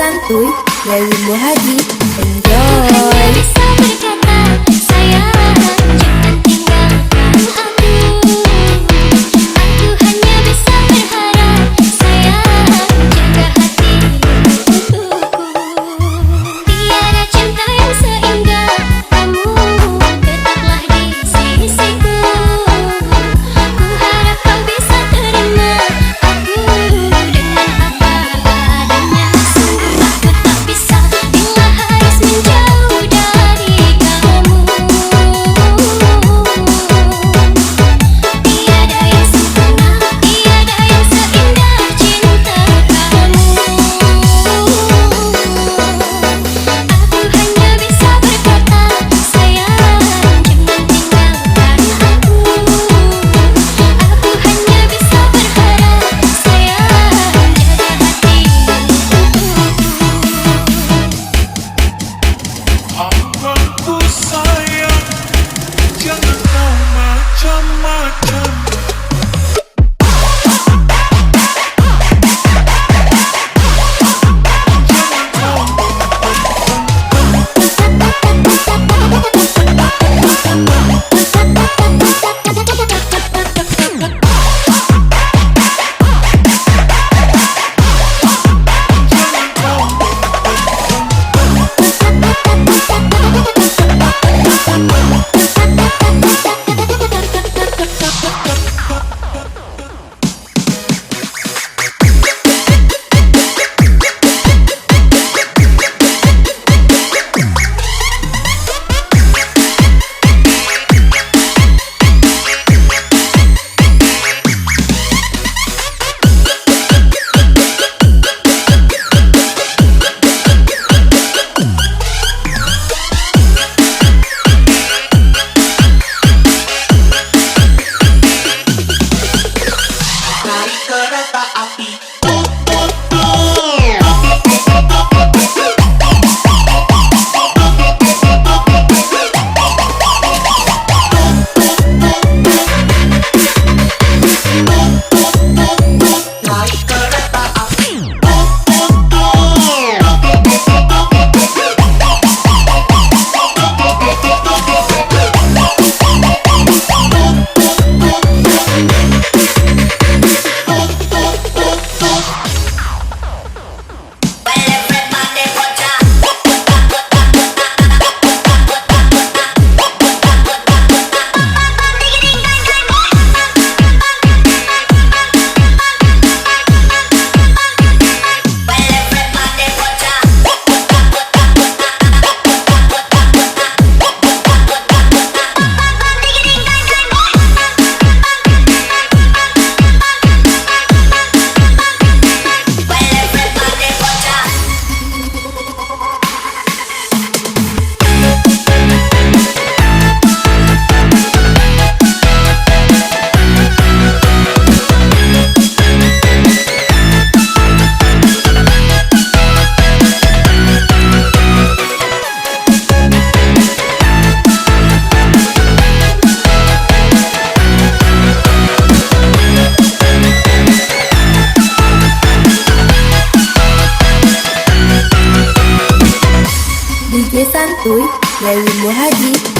Santuy dari Muhaji. Hanya Enjoy. bisa berkata sayang, jangan tinggalkan aku. Aku hanya bisa berharap sayang, jaga hati untukku. Tiada cinta yang seindah kamu, tetaplah di sisiku. Ku harap kau bisa terima aku dengan apa adanya. Sungguh aku tak bisa bila harus menjauh dari kamu. Tiada yang sempurna, tiada yang seindah cinta kamu. Aku hanya bisa berkata sayang, jangan tinggalkan aku. Aku hanya bisa berharap sayang, jaga hati untukku. Aku sayang, jangan kau macam-macam. Naik kereta api. Naik kereta api. DJ Santuy dari Muhaji.